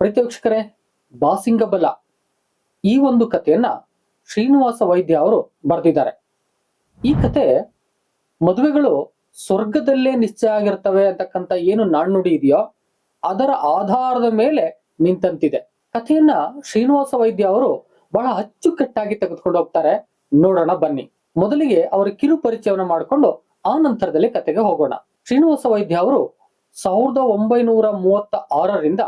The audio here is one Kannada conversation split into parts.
ಪ್ರೀತಿವೀಕ್ಷಕರೇ, ಬಾಸಿಂಗಬಲ ಈ ಒಂದು ಕಥೆಯನ್ನ ಶ್ರೀನಿವಾಸ ವೈದ್ಯ ಅವರು ಬರೆದಿದ್ದಾರೆ. ಈ ಕತೆ ಮದುವೆಗಳು ಸ್ವರ್ಗದಲ್ಲೇ ನಿಶ್ಚಯ ಆಗಿರ್ತವೆ ಅಂತಕ್ಕಂಥ ಏನು ನಾಣ್ಣುಡಿ ಇದೆಯೋ ಅದರ ಆಧಾರದ ಮೇಲೆ ನಿಂತಂತಿದೆ. ಕಥೆಯನ್ನ ಶ್ರೀನಿವಾಸ ವೈದ್ಯ ಅವರು ಬಹಳ ಅಚ್ಚುಕಟ್ಟಾಗಿ ತೆಗೆದುಕೊಂಡು ಹೋಗ್ತಾರೆ. ನೋಡೋಣ ಬನ್ನಿ. ಮೊದಲಿಗೆ ಅವರ ಕಿರು ಪರಿಚಯವನ್ನ ಮಾಡಿಕೊಂಡು ಆ ನಂತರದಲ್ಲಿ ಕತೆಗೆ ಹೋಗೋಣ. ಶ್ರೀನಿವಾಸ ವೈದ್ಯ ಅವರು 1936ರಿಂದ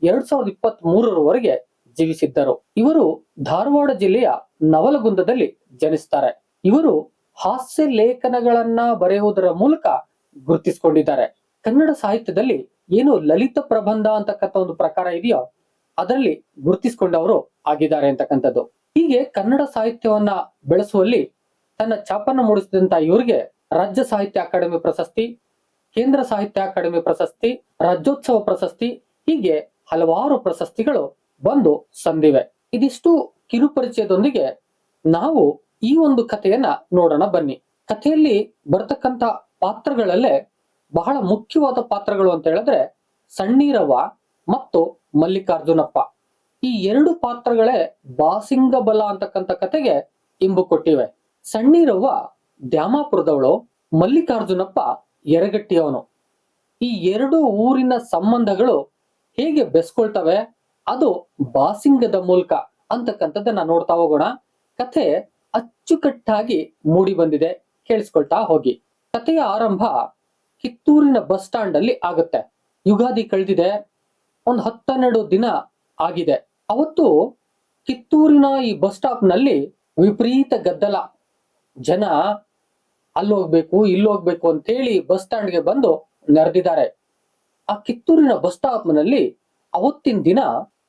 2023ರವರೆಗೆ ಜೀವಿಸಿದ್ದರು. ಇವರು ಧಾರವಾಡ ಜಿಲ್ಲೆಯ ನವಲಗುಂದದಲ್ಲಿ ಜನಿಸ್ತಾರೆ. ಇವರು ಹಾಸ್ಯ ಲೇಖನಗಳನ್ನ ಬರೆಯುವುದರ ಮೂಲಕ ಗುರುತಿಸಿಕೊಂಡಿದ್ದಾರೆ. ಕನ್ನಡ ಸಾಹಿತ್ಯದಲ್ಲಿ ಏನು ಲಲಿತ ಪ್ರಬಂಧ ಅಂತಕ್ಕಂಥ ಒಂದು ಪ್ರಕಾರ ಇದೆಯೋ ಅದರಲ್ಲಿ ಗುರುತಿಸಿಕೊಂಡವರು ಆಗಿದ್ದಾರೆ ಅಂತಕ್ಕಂಥದ್ದು. ಹೀಗೆ ಕನ್ನಡ ಸಾಹಿತ್ಯವನ್ನ ಬೆಳೆಸುವಲ್ಲಿ ತನ್ನ ಛಾಪನ್ನು ಮೂಡಿಸಿದಂತ ಇವರಿಗೆ ರಾಜ್ಯ ಸಾಹಿತ್ಯ ಅಕಾಡೆಮಿ ಪ್ರಶಸ್ತಿ, ಕೇಂದ್ರ ಸಾಹಿತ್ಯ ಅಕಾಡೆಮಿ ಪ್ರಶಸ್ತಿ, ರಾಜ್ಯೋತ್ಸವ ಪ್ರಶಸ್ತಿ, ಹೀಗೆ ಹಲವಾರು ಪ್ರಶಸ್ತಿಗಳು ಬಂದು ಸಂದಿವೆ. ಇದಿಷ್ಟು ಕಿರುಪರಿಚಯದೊಂದಿಗೆ ನಾವು ಈ ಒಂದು ಕಥೆಯನ್ನ ನೋಡೋಣ ಬನ್ನಿ. ಕಥೆಯಲ್ಲಿ ಬರ್ತಕ್ಕಂಥ ಪಾತ್ರಗಳಲ್ಲೇ ಬಹಳ ಮುಖ್ಯವಾದ ಪಾತ್ರಗಳು ಅಂತ ಹೇಳಿದ್ರೆ ಸಣ್ಣೀರವ್ವ ಮತ್ತು ಮಲ್ಲಿಕಾರ್ಜುನಪ್ಪ. ಈ ಎರಡು ಪಾತ್ರಗಳೇ ಬಾಸಿಂಗಬಲ ಅಂತಕ್ಕಂಥ ಕಥೆಗೆ ಇಂಬು ಕೊಟ್ಟಿವೆ. ಸಣ್ಣೀರವ್ವ ದ್ಯಾಮಾಪುರದವಳು, ಮಲ್ಲಿಕಾರ್ಜುನಪ್ಪ ಯರಗಟ್ಟಿಯವನು. ಈ ಎರಡು ಊರಿನ ಸಂಬಂಧಗಳು ಹೇಗೆ ಬೆಸ್ಕೊಳ್ತವೆ ಅದು ಬಾಸಿಂಗದ ಮೂಲಕ ಅಂತಕ್ಕಂಥದ್ದನ್ನ ನೋಡ್ತಾ ಹೋಗೋಣ. ಕಥೆ ಅಚ್ಚುಕಟ್ಟಾಗಿ ಮೂಡಿ ಬಂದಿದೆ, ಕೇಳಿಸ್ಕೊಳ್ತಾ ಹೋಗಿ. ಕಥೆಯ ಆರಂಭ ಕಿತ್ತೂರಿನ ಬಸ್ ಸ್ಟಾಂಡ್ ಅಲ್ಲಿ ಆಗುತ್ತೆ. ಯುಗಾದಿ ಕಳೆದಿದೆ, ಒಂದು 10-12 ದಿನ ಆಗಿದೆ. ಅವತ್ತು ಕಿತ್ತೂರಿನ ಈ ಬಸ್ ಸ್ಟಾಪ್ ನಲ್ಲಿ ವಿಪರೀತ ಗದ್ದಲ. ಜನ ಅಲ್ಲೋಗ್ಬೇಕು ಇಲ್ಲೋಗ್ಬೇಕು ಅಂತೇಳಿ ಬಸ್ ಸ್ಟ್ಯಾಂಡ್ಗೆ ಬಂದು ನೆರೆದಿದ್ದಾರೆ. ಆ ಕಿತ್ತೂರಿನ ಬಸ್ ಸ್ಟಾಪ್ ನಲ್ಲಿ ಅವತ್ತಿನ ದಿನ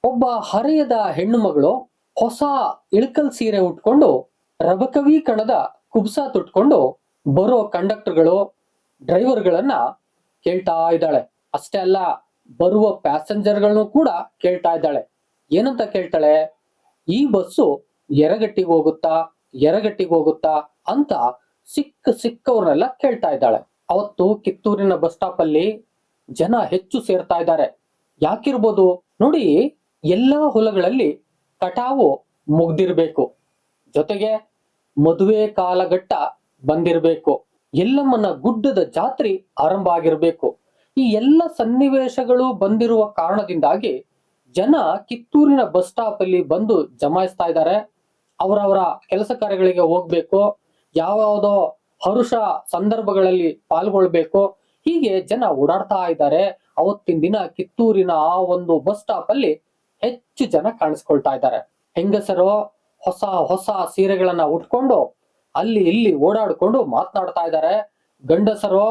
ಒಬ್ಬ ಹರೆಯದ ಹೆಣ್ಣು ಮಗಳು ಹೊಸ ಇಳಕಲ್ ಸೀರೆ ಉಟ್ಕೊಂಡು ರಬಕವಿ ಕಣದ ಕುಬ್ಸ ತುಟ್ಕೊಂಡು ಬರೋ ಕಂಡಕ್ಟರ್ಗಳು, ಡ್ರೈವರ್ಗಳನ್ನ ಕೇಳ್ತಾ ಇದ್ದಾಳೆ. ಅಷ್ಟೇ ಅಲ್ಲ, ಬರುವ ಪ್ಯಾಸೆಂಜರ್ಗಳನ್ನು ಕೂಡ ಕೇಳ್ತಾ ಇದ್ದಾಳೆ. ಏನಂತ ಕೇಳ್ತಾಳೆ? ಈ ಬಸ್ಸು ಯರಗಟ್ಟಿಗೆ ಹೋಗುತ್ತಾ ಅಂತ ಸಿಕ್ಕವ್ರನ್ನೆಲ್ಲ ಕೇಳ್ತಾ ಇದ್ದಾಳೆ. ಅವತ್ತು ಕಿತ್ತೂರಿನ ಬಸ್ ಸ್ಟಾಪ್ ಅಲ್ಲಿ ಜನ ಹೆಚ್ಚು ಸೇರ್ತಾ ಇದ್ದಾರೆ. ಯಾಕಿರ್ಬೋದು ನೋಡಿ, ಎಲ್ಲಾ ಹೊಲಗಳಲ್ಲಿ ಕಟಾವು ಮುಗ್ದಿರ್ಬೇಕು, ಜೊತೆಗೆ ಮದುವೆ ಕಾಲಘಟ್ಟ ಬಂದಿರ್ಬೇಕು, ಎಲ್ಲಮ್ಮನ ಗುಡ್ಡದ ಜಾತ್ರೆ ಆರಂಭ ಆಗಿರ್ಬೇಕು. ಈ ಎಲ್ಲ ಸನ್ನಿವೇಶಗಳು ಬಂದಿರುವ ಕಾರಣದಿಂದಾಗಿ ಜನ ಕಿತ್ತೂರಿನ ಬಸ್ ಸ್ಟಾಪ್ ಅಲ್ಲಿ ಬಂದು ಜಮಾಯಿಸ್ತಾ ಇದ್ದಾರೆ. ಅವರವರ ಕೆಲಸ ಕಾರ್ಯಗಳಿಗೆ ಹೋಗ್ಬೇಕು, ಯಾವ್ಯಾವುದೋ ಹರುಷ ಸಂದರ್ಭಗಳಲ್ಲಿ ಪಾಲ್ಗೊಳ್ಬೇಕು, ಹೀಗೆ ಜನ ಓಡಾಡ್ತಾ ಇದ್ದಾರೆ. ಅವತ್ತಿನ ದಿನ ಕಿತ್ತೂರಿನ ಆ ಒಂದು ಬಸ್ ಸ್ಟಾಪ್ ಅಲ್ಲಿ ಹೆಚ್ಚು ಜನ ಕಾಣಿಸ್ಕೊಳ್ತಾ ಇದ್ದಾರೆ. ಹೆಂಗಸರು ಹೊಸ ಹೊಸ ಸೀರೆಗಳನ್ನ ಉಟ್ಕೊಂಡು ಅಲ್ಲಿ ಇಲ್ಲಿ ಓಡಾಡ್ಕೊಂಡು ಮಾತನಾಡ್ತಾ ಇದ್ದಾರೆ. ಗಂಡಸರು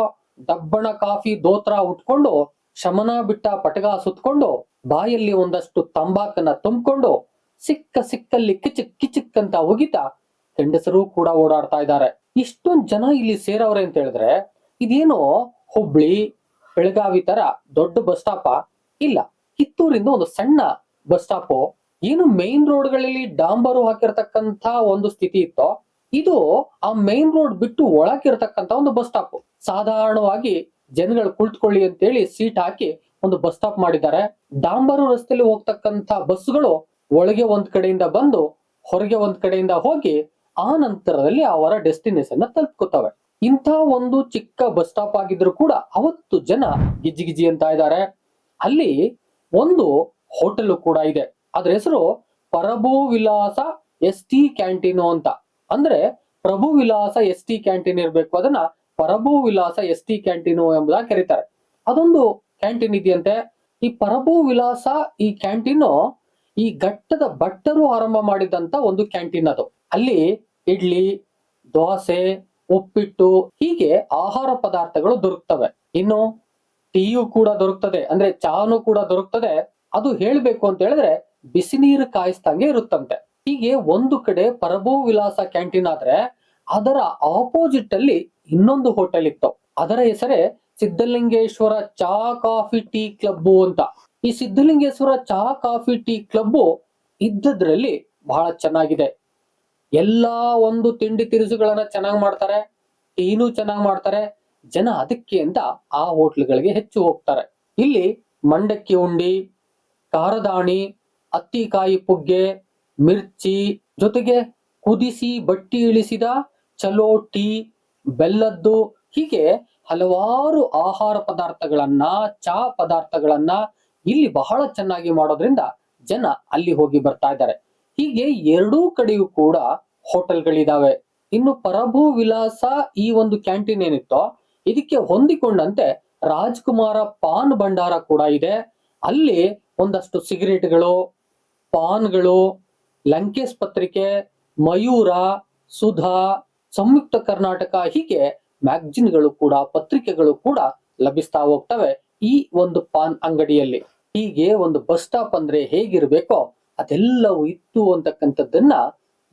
ದಬ್ಬಣ ಕಾಫಿ ದೋತ್ರ ಉಟ್ಕೊಂಡು ಶಮನ ಬಿಟ್ಟ ಪಟಗ ಸುತ್ಕೊಂಡು ಬಾಯಲ್ಲಿ ಒಂದಷ್ಟು ತಂಬಾಕನ್ನ ತುಂಬಿಕೊಂಡು ಸಿಕ್ಕಲ್ಲಿ ಕಿಚಿಕ್ ಅಂತ ಉಗಿತಾ ಗಂಡಸರು ಕೂಡ ಓಡಾಡ್ತಾ ಇದ್ದಾರೆ. ಇಷ್ಟೊಂದು ಜನ ಇಲ್ಲಿ ಸೇರವ್ರೆ ಅಂತ ಹೇಳಿದ್ರೆ ಇದೇನು ಹುಬ್ಳಿ ಬೆಳಗಾವಿ ತರ ದೊಡ್ಡ ಬಸ್ ಸ್ಟಾಪ? ಇಲ್ಲ, ಕಿತ್ತೂರಿಂದ ಒಂದು ಸಣ್ಣ ಬಸ್ ಸ್ಟಾಪ್. ಏನು ಮೇನ್ ರೋಡ್ಗಳಲ್ಲಿ ಡಾಂಬರು ಹಾಕಿರ್ತಕ್ಕಂತ ಒಂದು ಸ್ಥಿತಿ ಇತ್ತೋ, ಇದು ಆ ಮೇನ್ ರೋಡ್ ಬಿಟ್ಟು ಒಳಗಿರ್ತಕ್ಕಂತ ಒಂದು ಬಸ್ ಸ್ಟಾಪ್. ಸಾಧಾರಣವಾಗಿ ಜನಗಳು ಕುಳಿತುಕೊಳ್ಳಿ ಅಂತೇಳಿ ಸೀಟ್ ಹಾಕಿ ಒಂದು ಬಸ್ ಸ್ಟಾಪ್ ಮಾಡಿದ್ದಾರೆ. ಡಾಂಬರು ರಸ್ತೆಯಲ್ಲಿ ಹೋಗ್ತಕ್ಕಂತ ಬಸ್ಗಳು ಒಳಗೆ ಒಂದ್ ಕಡೆಯಿಂದ ಬಂದು ಹೊರಗೆ ಒಂದ್ ಕಡೆಯಿಂದ ಹೋಗಿ ಆ ನಂತರದಲ್ಲಿ ಅವರ ಡೆಸ್ಟಿನೇಷನ್ ತಲುಪ್ಕೋತವೆ. ಇಂಥ ಒಂದು ಚಿಕ್ಕ ಬಸ್ ಸ್ಟಾಪ್ ಆಗಿದ್ರು ಕೂಡ ಅವತ್ತು ಜನ ಗಿಜಿ ಅಂತ ಇದ್ದಾರೆ. ಅಲ್ಲಿ ಒಂದು ಹೋಟೆಲ್ ಕೂಡ ಇದೆ. ಅದ್ರ ಹೆಸರು ಪ್ರಭು ವಿಲಾಸ ST ಕ್ಯಾಂಟೀನು ಅಂತ. ಅಂದ್ರೆ ಪ್ರಭು ವಿಲಾಸ ST ಕ್ಯಾಂಟೀನ್ ಇರ್ಬೇಕು, ಅದನ್ನ ಪ್ರಭು ವಿಲಾಸ ST ಕ್ಯಾಂಟೀನು ಎಂಬುದಾಗಿ ಕರೀತಾರೆ. ಅದೊಂದು ಕ್ಯಾಂಟೀನ್ ಇದೆಯಂತೆ. ಈ ಪ್ರಭು ವಿಲಾಸ ಈ ಕ್ಯಾಂಟೀನು ಈ ಘಟ್ಟದ ಭಟ್ಟರು ಆರಂಭ ಮಾಡಿದಂತ ಒಂದು ಕ್ಯಾಂಟೀನ್ ಅದು. ಅಲ್ಲಿ ಇಡ್ಲಿ, ದೋಸೆ, ಉಪ್ಪಿಟ್ಟು, ಹೀಗೆ ಆಹಾರ ಪದಾರ್ಥಗಳು ದೊರಕ್ತವೆ. ಇನ್ನು ಟೀಯು ಕೂಡ ದೊರಕ್ತದೆ, ಅಂದ್ರೆ ಚಾನು ಕೂಡ ದೊರಕ್ತದೆ. ಅದು ಹೇಳ್ಬೇಕು ಅಂತ ಹೇಳಿದ್ರೆ ಬಿಸಿ ನೀರು ಕಾಯಿಸ್ದಂಗೆ ಇರುತ್ತಂತೆ. ಹೀಗೆ ಒಂದು ಕಡೆ ಪ್ರಭು ವಿಲಾಸ ಕ್ಯಾಂಟೀನ್ ಆದ್ರೆ ಅದರ ಆಪೋಸಿಟ್ ಅಲ್ಲಿ ಇನ್ನೊಂದು ಹೋಟೆಲ್ ಇತ್ತು. ಅದರ ಹೆಸರೇ ಸಿದ್ಧಲಿಂಗೇಶ್ವರ ಚಾ ಕಾಫಿ ಟೀ ಕ್ಲಬ್ ಅಂತ. ಈ ಸಿದ್ಧಲಿಂಗೇಶ್ವರ ಚಾ ಕಾಫಿ ಟೀ ಕ್ಲಬ್ ಇದ್ದದ್ರಲ್ಲಿ ಬಹಳ ಚೆನ್ನಾಗಿದೆ. ಎಲ್ಲಾ ಒಂದು ತಿಂಡಿ ತಿನಿಸುಗಳನ್ನ ಚೆನ್ನಾಗಿ ಮಾಡ್ತಾರೆ, ಟೀನು ಚೆನ್ನಾಗಿ ಮಾಡ್ತಾರೆ. ಜನ ಅದಕ್ಕೆ ಅಂತ ಆ ಹೋಟ್ಲ್ಗಳಿಗೆ ಹೆಚ್ಚು ಹೋಗ್ತಾರೆ. ಇಲ್ಲಿ ಮಂಡಕ್ಕಿ ಉಂಡಿ, ಕಾರದಾಣಿ, ಅತ್ತಿಕಾಯಿ ಪುಗ್ಗೆ, ಮಿರ್ಚಿ, ಜೊತೆಗೆ ಕುದಿಸಿ ಬಟ್ಟಿ ಇಳಿಸಿದ ಚಲೋ ಟೀ, ಬೆಲ್ಲದ್ದು, ಹೀಗೆ ಹಲವಾರು ಆಹಾರ ಪದಾರ್ಥಗಳನ್ನ, ಚಹಾ ಪದಾರ್ಥಗಳನ್ನ ಇಲ್ಲಿ ಬಹಳ ಚೆನ್ನಾಗಿ ಮಾಡೋದ್ರಿಂದ ಜನ ಅಲ್ಲಿ ಹೋಗಿ ಬರ್ತಾ ಇದ್ದಾರೆ. ಹೀಗೆ ಎರಡೂ ಕಡೆಯೂ ಕೂಡ ಹೋಟೆಲ್ಗಳಿದಾವೆ. ಇನ್ನು ಪ್ರಭು ವಿಲಾಸ ಈ ಒಂದು ಕ್ಯಾಂಟೀನ್ ಏನಿತ್ತೋ ಇದಕ್ಕೆ ಹೊಂದಿಕೊಂಡಂತೆ ರಾಜ್ಕುಮಾರ ಪಾನ್ ಭಂಡಾರ ಕೂಡ ಇದೆ. ಅಲ್ಲಿ ಒಂದಷ್ಟು ಸಿಗರೇಟ್ಗಳು, ಪಾನ್ಗಳು, ಲಂಕೇಶ್ ಪತ್ರಿಕೆ, ಮಯೂರ, ಸುಧಾ, ಸಂಯುಕ್ತ ಕರ್ನಾಟಕ, ಹೀಗೆ ಮ್ಯಾಗಜಿನ್ಗಳು ಕೂಡ, ಪತ್ರಿಕೆಗಳು ಕೂಡ ಲಭಿಸ್ತಾ ಹೋಗ್ತವೆ ಈ ಒಂದು ಪಾನ್ ಅಂಗಡಿಯಲ್ಲಿ. ಹೀಗೆ ಒಂದು ಬಸ್ ಸ್ಟಾಪ್ ಅಂದ್ರೆ ಹೇಗಿರ್ಬೇಕೋ ಅದೆಲ್ಲವೂ ಇತ್ತು ಅಂತಕ್ಕಂಥದ್ದನ್ನ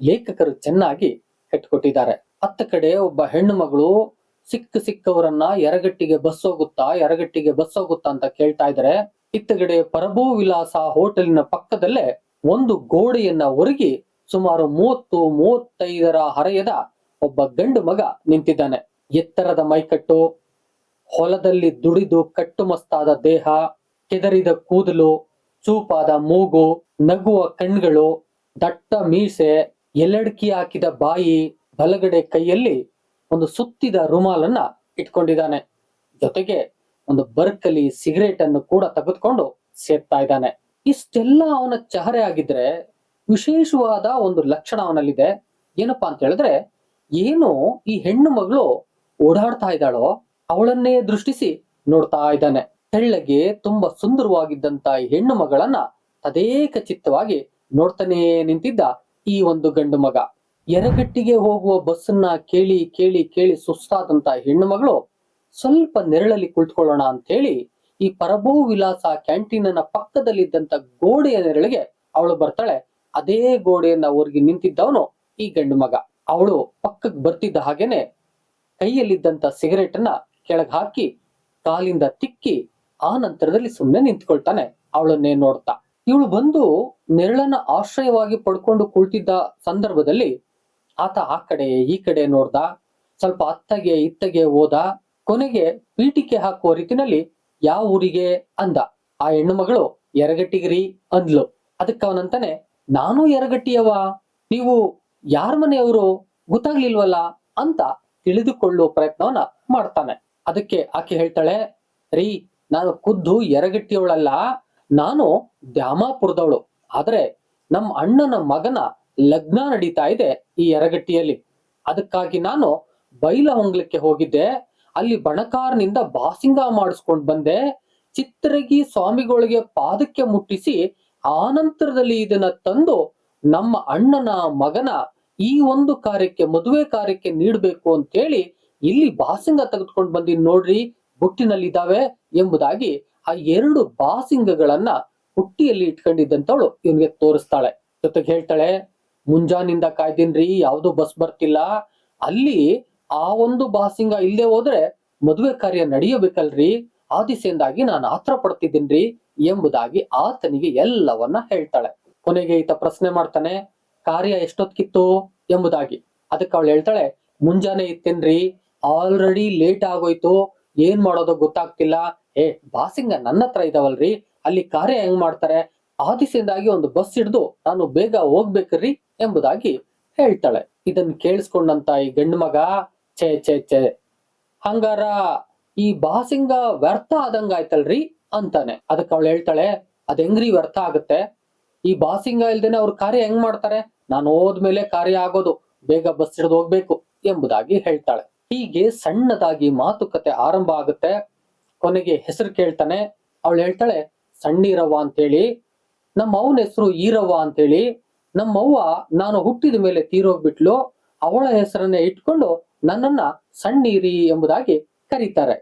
ಲೇಖಕರು ಚೆನ್ನಾಗಿ ಕಟ್ಟಿಕೊಟ್ಟಿದ್ದಾರೆ. ಅತ್ತ ಕಡೆ ಒಬ್ಬ ಹೆಣ್ಣು ಮಗಳು ಸಿಕ್ಕವರನ್ನ ಎರಗಟ್ಟಿಗೆ ಬಸ್ ಹೋಗುತ್ತಾ ಅಂತ ಕೇಳ್ತಾ ಇದ್ದಾರೆ. ಇತ್ತಗಡೆ ಪ್ರಭು ವಿಲಾಸ ಹೋಟೆಲಿನ ಪಕ್ಕದಲ್ಲೇ ಒಂದು ಗೋಡೆಯನ್ನ ಒರಗಿ ಸುಮಾರು 30-35 ಹರೆಯದ ಒಬ್ಬ ಗಂಡು ಮಗ ನಿಂತಿದ್ದಾನೆ. ಎತ್ತರದ ಮೈಕಟ್ಟು, ಹೊಲದಲ್ಲಿ ದುಡಿದು ಕಟ್ಟುಮಸ್ತಾದ ದೇಹ, ಕೆದರಿದ ಕೂದಲು, ಚೂಪಾದ ಮೂಗು, ನಗುವ ಕಣ್ಗಳು, ದಟ್ಟ ಮೀಸೆ, ಎಲೆಡ್ಕಿ ಹಾಕಿದ ಬಾಯಿ, ಬಲಗಡೆ ಕೈಯಲ್ಲಿ ಒಂದು ಸುತ್ತಿದ ರುಮಾಲನ್ನ ಇಟ್ಕೊಂಡಿದ್ದಾನೆ. ಜೊತೆಗೆ ಒಂದು ಬರ್ಕಲಿ ಸಿಗರೇಟ್ ಅನ್ನು ಕೂಡ ತೆಗೆದುಕೊಂಡು ಸೇರ್ತಾ ಇದ್ದಾನೆ. ಇಷ್ಟೆಲ್ಲ ಅವನ ಚಹರೆ ಆಗಿದ್ರೆ ವಿಶೇಷವಾದ ಒಂದು ಲಕ್ಷಣ ಅವನಲ್ಲಿದೆ. ಏನಪ್ಪಾ ಅಂತ ಹೇಳಿದ್ರೆ, ಏನು ಈ ಹೆಣ್ಣು ಮಗಳು ಓಡಾಡ್ತಾ ಇದ್ದಾಳೋ ಅವಳನ್ನೇ ದೃಷ್ಟಿಸಿ ನೋಡ್ತಾ ಇದ್ದಾನೆ. ತೆಳ್ಳಗೆ ತುಂಬಾ ಸುಂದರವಾಗಿದ್ದಂತ ಈ ಹೆಣ್ಣು ಮಗಳನ್ನ ತದೇಕ ಚಿತ್ತವಾಗಿ ನೋಡ್ತಾನೇ ನಿಂತಿದ್ದ ಈ ಒಂದು ಗಂಡು ಮಗ. ಎರಗಟ್ಟಿಗೆ ಹೋಗುವ ಬಸ್ಸನ್ನ ಕೇಳಿ ಕೇಳಿ ಕೇಳಿ ಸುಸ್ತಾದಂತ ಹೆಣ್ಣು ಮಗಳು ಸ್ವಲ್ಪ ನೆರಳಲ್ಲಿ ಕುಳಿತುಕೊಳ್ಳೋಣ ಅಂತ ಹೇಳಿ ಈ ಪ್ರಭು ವಿಲಾಸ ಕ್ಯಾಂಟೀನಿನ ಪಕ್ಕದಲ್ಲಿದ್ದಂತ ಗೋಡೆಯ ನೆರಳಿಗೆ ಅವಳು ಬರ್ತಾಳೆ. ಅದೇ ಗೋಡೆಯನ್ನ ಒರ್ಗಿ ನಿಂತಿದ್ದವನು ಈ ಗಂಡು ಮಗ. ಅವಳು ಪಕ್ಕಕ್ಕೆ ಬರ್ತಿದ್ದ ಹಾಗೇನೆ ಕೈಯಲ್ಲಿದ್ದಂತ ಸಿಗರೇಟ್ ಅನ್ನ ಕೆಳಗೆ ಹಾಕಿ ಕಾಲಿಂದ ತಿಕ್ಕಿ ಆ ನಂತರದಲ್ಲಿ ಸುಮ್ಮನೆ ನಿಂತ್ಕೊಳ್ತಾನೆ ಅವಳನ್ನೇ ನೋಡ್ತಾ. ಇವಳು ಬಂದು ನೆರಳನ್ನ ಆಶ್ರಯವಾಗಿ ಪಡ್ಕೊಂಡು ಕುಳಿತಿದ್ದ ಸಂದರ್ಭದಲ್ಲಿ ಆತ ಆ ಕಡೆ ಈ ಕಡೆ ನೋಡ್ದ, ಸ್ವಲ್ಪ ಅತ್ತಗೆ ಇತ್ತಗೆ ಹೋದ. ಕೊನೆಗೆ ಪೀಟಿಕೆ ಹಾಕುವ ರೀತಿನಲ್ಲಿ ಯಾವ ಊರಿಗೆ ಅಂದ. ಆ ಹೆಣ್ಣು ಮಗಳು ಎರಗಟ್ಟಿಗಿರಿ ಅಂದ್ಲು. ಅದಕ್ಕೆ ಅವನಂತಾನೆ, ನಾನು ಎರಗಟ್ಟಿಯವ, ನೀವು ಯಾರ ಮನೆಯವರು ಗೊತ್ತಾಗ್ಲಿಲ್ವಲ್ಲ ಅಂತ ತಿಳಿದುಕೊಳ್ಳುವ ಪ್ರಯತ್ನವನ್ನ ಮಾಡ್ತಾನೆ. ಅದಕ್ಕೆ ಆಕೆ ಹೇಳ್ತಾಳೆ, ರೀ, ನಾನು ಖುದ್ದು ಎರಗಟ್ಟಿಯವಳಲ್ಲ, ನಾನು ದ್ಯಾಮಾಪುರದವಳು. ಆದ್ರೆ ನಮ್ಮ ಅಣ್ಣನ ಮಗನ ಲಗ್ನ ನಡೀತಾ ಇದೆ ಈ ಎರಗಟ್ಟಿಯಲ್ಲಿ. ಅದಕ್ಕಾಗಿ ನಾನು ಬೈಲ ಹೊಂಗ್ಲಿಕ್ಕೆ ಹೋಗಿದ್ದೆ. ಅಲ್ಲಿ ಬಣಕಾರ್ನಿಂದ ಬಾಸಿಂಗ ಮಾಡಿಸ್ಕೊಂಡ್ ಬಂದೆ. ಚಿತ್ರಗಿ ಸ್ವಾಮಿಗಳಿಗೆ ಪಾದಕ್ಕೆ ಮುಟ್ಟಿಸಿ ಆನಂತರದಲ್ಲಿ ಇದನ್ನ ತಂದು ನಮ್ಮ ಅಣ್ಣನ ಮಗನ ಈ ಒಂದು ಕಾರ್ಯಕ್ಕೆ, ಮದುವೆ ಕಾರ್ಯಕ್ಕೆ ನೀಡಬೇಕು ಅಂತೇಳಿ ಇಲ್ಲಿ ಬಾಸಿಂಗ ತೆಗೆದುಕೊಂಡು ಬಂದಿನಿ ನೋಡ್ರಿ, ಬುಟ್ಟಿನಲ್ಲಿದ್ದಾವೆ ಎಂಬುದಾಗಿ ಆ 2 ಬಾಸಿಂಗಗಳನ್ನ ಬುಟ್ಟಿಯಲ್ಲಿ ಇಟ್ಕೊಂಡಿದ್ದಂತವಳು ಇವನಿಗೆ ತೋರಿಸ್ತಾಳೆ. ಜೊತೆಗೆ ಹೇಳ್ತಾಳೆ, ಮುಂಜಾನಿಂದ ಕಾಯ್ದಿನ್ರಿ, ಯಾವ್ದು ಬಸ್ ಬರ್ತಿಲ್ಲ. ಅಲ್ಲಿ ಆ ಒಂದು ಬಾಸಿಂಗ ಇಲ್ಲದೆ ಹೋದ್ರೆ ಮದುವೆ ಕಾರ್ಯ ನಡೆಯಬೇಕಲ್ರಿ, ಆ ದಿಸೆಯಿಂದಾಗಿ ನಾನು ಆತ್ರ ಪಡ್ತಿದ್ದೀನ್ರಿ ಎಂಬುದಾಗಿ ಆತನಿಗೆ ಎಲ್ಲವನ್ನ ಹೇಳ್ತಾಳೆ. ಕೊನೆಗೆ ಈತ ಪ್ರಶ್ನೆ ಮಾಡ್ತಾನೆ, ಕಾರ್ಯ ಎಷ್ಟೊತ್ತಿತ್ತು ಎಂಬುದಾಗಿ. ಅದಕ್ಕೆ ಅವಳು ಹೇಳ್ತಾಳೆ, ಮುಂಜಾನೆ ಇತ್ತೇನ್ರಿ, ಆಲ್ರೆಡಿ ಲೇಟ್ ಆಗೋಯ್ತು, ಏನ್ ಮಾಡೋದು ಗೊತ್ತಾಗ್ತಿಲ್ಲ. ಬಾಸಿಂಗ ನನ್ನ ಹತ್ರ ಇದಾವಲ್ರಿ, ಅಲ್ಲಿ ಕಾರ್ಯ ಹೆಂಗ್ ಮಾಡ್ತಾರೆ, ಆ ದಿಸೆಯಿಂದಾಗಿ ಒಂದು ಬಸ್ ಹಿಡಿದು ನಾನು ಬೇಗ ಹೋಗ್ಬೇಕ್ರಿ ಎಂಬುದಾಗಿ ಹೇಳ್ತಾಳೆ. ಇದನ್ನ ಕೇಳಿಸ್ಕೊಂಡಂತ ಈ ಗಂಡು ಮಗ, ಛೇ ಛೇ ಛೇ, ಹಂಗಾರ ಈ ಬಾಸಿಂಗ ವ್ಯರ್ಥ ಆದಂಗ ಆಯ್ತಲ್ರಿ ಅಂತಾನೆ. ಅದಕ್ಕೆ ಅವಳು ಹೇಳ್ತಾಳೆ, ಅದ್ ಹೆಂಗ್ರಿ ವ್ಯರ್ಥ ಆಗುತ್ತೆ, ಈ ಬಾಸಿಂಗ ಇಲ್ದೇನೆ ಅವ್ರ ಕಾರ್ಯ ಹೆಂಗ್ ಮಾಡ್ತಾರೆ, ನಾನು ಹೋದ್ಮೇಲೆ ಕಾರ್ಯ ಆಗೋದು, ಬೇಗ ಬಸ್ ಹಿಡಿದು ಹೋಗ್ಬೇಕು ಎಂಬುದಾಗಿ ಹೇಳ್ತಾಳೆ. ಹೀಗೆ ಸಣ್ಣದಾಗಿ ಮಾತುಕತೆ ಆರಂಭ ಆಗುತ್ತೆ. ಕೊನೆಗೆ ಹೆಸರು ಕೇಳ್ತಾನೆ. ಅವಳು ಹೇಳ್ತಾಳೆ, ಸಣ್ಣೀರವ್ವ ಅಂತೇಳಿ. ನಮ್ಮ ಅವನ ಹೆಸರು ಈರವ್ವ ಅಂತೇಳಿ. ನಮ್ಮವ್ವ ನಾನು ಹುಟ್ಟಿದ ಮೇಲೆ ತೀರೋಗ್ಬಿಟ್ಲು, ಅವಳ ಹೆಸರನ್ನೇ ಇಟ್ಕೊಂಡು ನನ್ನನ್ನ ಸಣ್ಣೀರಿ ಎಂಬುದಾಗಿ ಕರೀತಾರೆ.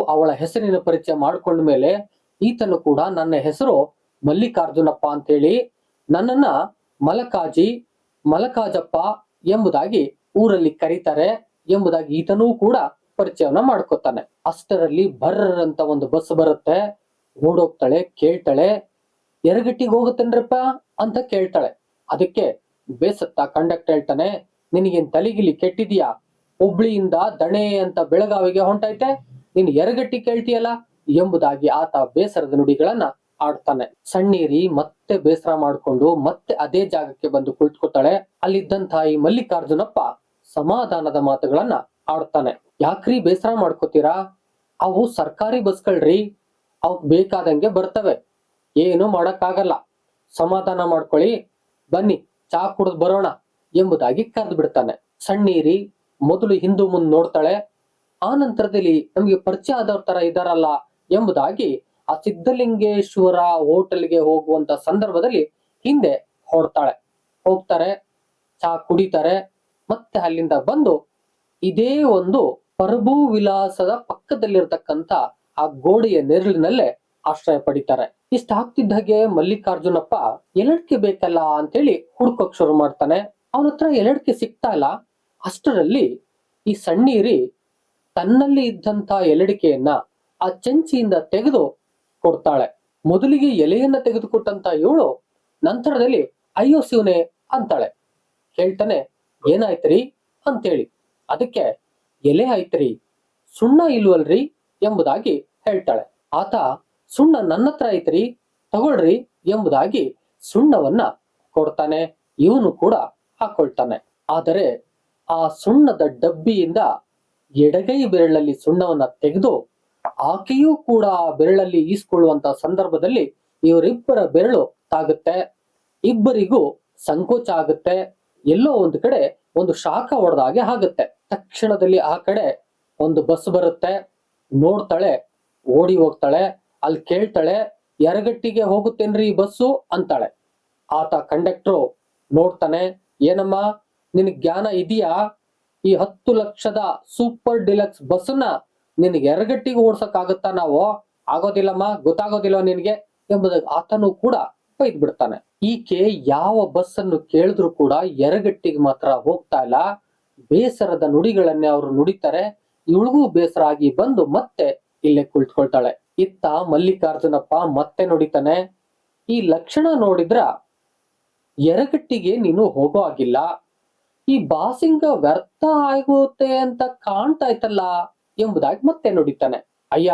ಅವಳ ಹೆಸರಿನ ಪರಿಚಯ ಮಾಡ್ಕೊಂಡ ಮೇಲೆ ಈತನು ಕೂಡ ನನ್ನ ಹೆಸರು ಮಲ್ಲಿಕಾರ್ಜುನಪ್ಪ ಅಂತೇಳಿ, ನನ್ನನ್ನ ಮಲಕಾಜಿ, ಮಲಕಾಜಪ್ಪ ಎಂಬುದಾಗಿ ಊರಲ್ಲಿ ಕರೀತಾರೆ ಎಂಬುದಾಗಿ ಈತನೂ ಕೂಡ ಪರಿಚಯವನ್ನ ಮಾಡ್ಕೊತಾನೆ. ಅಷ್ಟರಲ್ಲಿ ಬರ್ರಂತ ಒಂದು ಬಸ್ ಬರುತ್ತೆ. ಓಡೋಗ್ತಾಳೆ, ಕೇಳ್ತಾಳೆ, ಎರಗಟ್ಟಿಗೆ ಹೋಗುತ್ತೇನ್ರಪ್ಪ ಅಂತ ಕೇಳ್ತಾಳೆ. ಅದಕ್ಕೆ ಬೇಸತ್ತ ಕಂಡಕ್ಟರ್ ಹೇಳ್ತಾನೆ, ನಿನಗೇನ್ ತಲೆಗಿಲಿ ಕೆಟ್ಟಿದ್ಯಾ, ಹುಬ್ಳಿಯಿಂದ ದಣೆ ಅಂತ ಬೆಳಗಾವಿಗೆ ಹೊಂಟೈತೆ, ನೀನ್ ಎರಗಟ್ಟಿ ಕೇಳ್ತೀಯಲ್ಲ ಎಂಬುದಾಗಿ ಆತ ಬೇಸರದ ನುಡಿಗಳನ್ನ ಆಡ್ತಾನೆ. ಸಣ್ಣೀರಿ ಮತ್ತೆ ಬೇಸರ ಮಾಡ್ಕೊಂಡು ಮತ್ತೆ ಅದೇ ಜಾಗಕ್ಕೆ ಬಂದು ಕುಳಿತುಕೊತಾಳೆ. ಅಲ್ಲಿದ್ದಂತ ಈ ಮಲ್ಲಿಕಾರ್ಜುನಪ್ಪ ಸಮಾಧಾನದ ಮಾತುಗಳನ್ನ ಆಡ್ತಾನೆ. ಯಾಕ್ರಿ ಬೇಸರ ಮಾಡ್ಕೋತೀರಾ? ಅವು ಸರ್ಕಾರಿ ಬಸ್ಗಳ್ರಿ, ಅವಕ್ ಬೇಕಾದಂಗೆ ಬರ್ತವೆ, ಏನು ಮಾಡಕ್ಕಾಗಲ್ಲ, ಸಮಾಧಾನ ಮಾಡ್ಕೊಳ್ಳಿ, ಬನ್ನಿ ಚಾ ಕುಡಿದು ಬರೋಣ ಎಂಬುದಾಗಿ ಕರೆದು ಬಿಡ್ತಾನೆ. ಸಣ್ಣೀರಿ ಮೊದಲು ಹಿಂದು ಮುಂದೆ ನೋಡ್ತಾಳೆ. ಆ ನಂತರದಲ್ಲಿ ನಮ್ಗೆ ಪರಿಚಯ ಆದವ್ರ ತರ ಇದಾರಲ್ಲ ಎಂಬುದಾಗಿ ಆ ಸಿದ್ಧಲಿಂಗೇಶ್ವರ ಹೋಟೆಲ್ಗೆ ಹೋಗುವಂತ ಸಂದರ್ಭದಲ್ಲಿ ಹಿಂದೆ ಹೊಡ್ತಾಳೆ. ಹೋಗ್ತಾರೆ, ಚಾ ಕುಡಿತಾರೆ, ಮತ್ತೆ ಅಲ್ಲಿಂದ ಬಂದು ಇದೇ ಒಂದು ಪ್ರಭು ವಿಲಾಸದ ಪಕ್ಕದಲ್ಲಿರ್ತಕ್ಕಂಥ ಆ ಗೋಡೆಯ ನೆರಳಿನಲ್ಲೇ ಆಶ್ರಯ ಪಡಿತಾರೆ. ಇಷ್ಟಾಗ್ತಿದ್ದ ಹಾಗೆ ಮಲ್ಲಿಕಾರ್ಜುನಪ್ಪ ಎಲಡ್ಕೆ ಬೇಕಲ್ಲ ಅಂತೇಳಿ ಹುಡ್ಕೋಕ್ ಶುರು ಮಾಡ್ತಾನೆ. ಅವನ ಹತ್ರ ಎಲಡ್ಕೆ ಸಿಗ್ತಾ ಇಲ್ಲ. ಅಷ್ಟರಲ್ಲಿ ಈ ಸಣ್ಣೀರಿ ತನ್ನಲ್ಲಿ ಇದ್ದಂತ ಎಲಡಿಕೆಯನ್ನ ಆ ಚಂಚಿಯಿಂದ ತೆಗೆದು ಕೊಡ್ತಾಳೆ. ಮೊದಲಿಗೆ ಎಲೆಯನ್ನ ತೆಗೆದುಕೊಟ್ಟಂತ ಇವಳು ನಂತರದಲ್ಲಿ ಅಯ್ಯೋ ಶಿವನೇ ಅಂತಾಳೆ. ಹೇಳ್ತಾನೆ, ಏನಾಯ್ತ್ರಿ ಅಂತೇಳಿ. ಅದಕ್ಕೆ ಎಲೆ ಆಯ್ತ್ರಿ, ಸುಣ್ಣ ಇಲ್ವಲ್ರಿ ಎಂಬುದಾಗಿ ಹೇಳ್ತಾಳೆ. ಆತ ಸುಣ್ಣ ನನ್ನ ಹತ್ರ ಐತ್ರಿ, ತಗೊಳ್ರಿ ಎಂಬುದಾಗಿ ಸುಣ್ಣವನ್ನ ಕೊಡ್ತಾನೆ. ಇವನು ಕೂಡ ಹಾಕೊಳ್ತಾನೆ. ಆದರೆ ಆ ಸುಣ್ಣದ ಡಬ್ಬಿಯಿಂದ ಎಡಗೈ ಬೆರಳಲ್ಲಿ ಸುಣ್ಣವನ್ನ ತೆಗೆದು ಆಕೆಯೂ ಕೂಡ ಬೆರಳಲ್ಲಿ ಈಸ್ಕೊಳ್ಳುವಂತ ಸಂದರ್ಭದಲ್ಲಿ ಇವರಿಬ್ಬರ ಬೆರಳು ತಾಗುತ್ತೆ. ಇಬ್ಬರಿಗೂ ಸಂಕೋಚ ಆಗುತ್ತೆ. ಎಲ್ಲೋ ಒಂದು ಕಡೆ ಒಂದು ಶಾಖ ಹೊಡೆದ ಹಾಗೆ ಆಗುತ್ತೆ. ತಕ್ಷಣದಲ್ಲಿ ಆ ಕಡೆ ಒಂದು ಬಸ್ ಬರುತ್ತೆ. ನೋಡ್ತಾಳೆ, ಓಡಿ ಹೋಗ್ತಾಳೆ. ಅಲ್ಲಿ ಕೇಳ್ತಾಳೆ, ಯರಗಟ್ಟಿಗೆ ಹೋಗುತ್ತೇನ್ರಿ ಈ ಬಸ್ಸು ಅಂತಾಳೆ. ಆತ ಕಂಡಕ್ಟ್ರು ನೋಡ್ತಾನೆ, ಏನಮ್ಮ ನಿನಗೆ ಜ್ಞಾನ ಇದೆಯಾ? ಈ 10 ಲಕ್ಷದ ಸೂಪರ್ ಡಿಲಕ್ಸ್ ಬಸ್ಸನ್ನ ನಿನಗೆ ಯರಗಟ್ಟಿಗೆ ಓಡ್ಸಕ್ ಆಗುತ್ತಾ? ನಾವು ಆಗೋದಿಲ್ಲಮ್ಮ, ಗೊತ್ತಾಗೋದಿಲ್ಲ ನಿನ್ಗೆ ಎಂಬುದಾಗಿ ಆತನು ಕೂಡ ಬೈದ್ ಬಿಡ್ತಾನೆ. ಈಕೆ ಯಾವ ಬಸ್ ಅನ್ನು ಕೇಳಿದ್ರು ಕೂಡ ಯರಗಟ್ಟಿಗೆ ಮಾತ್ರ ಹೋಗ್ತಾ ಇಲ್ಲ. ಬೇಸರದ ನುಡಿಗಳನ್ನೇ ಅವರು ನುಡಿತಾರೆ. ಇವಳಿಗೂ ಬೇಸರ ಆಗಿ ಬಂದು ಮತ್ತೆ ಇಲ್ಲೇ ಕುಳಿತುಕೊಳ್ತಾಳೆ. ಇತ್ತ ಮಲ್ಲಿಕಾರ್ಜುನಪ್ಪ ಮತ್ತೆ ನುಡಿತಾನೆ, ಈ ಲಕ್ಷಣ ನೋಡಿದ್ರ ಯರಗಟ್ಟಿಗೆ ನೀನು ಹೋಗೋ ಆಗಿಲ್ಲ, ಈ ಬಾಸಿಂಗ ವ್ಯರ್ಥ ಆಗುತ್ತೆ ಅಂತ ಕಾಣ್ತಾ ಇತ್ತಲ್ಲ ಎಂಬುದಾಗಿ ಮತ್ತೆ ನುಡಿತಾನೆ. ಅಯ್ಯ,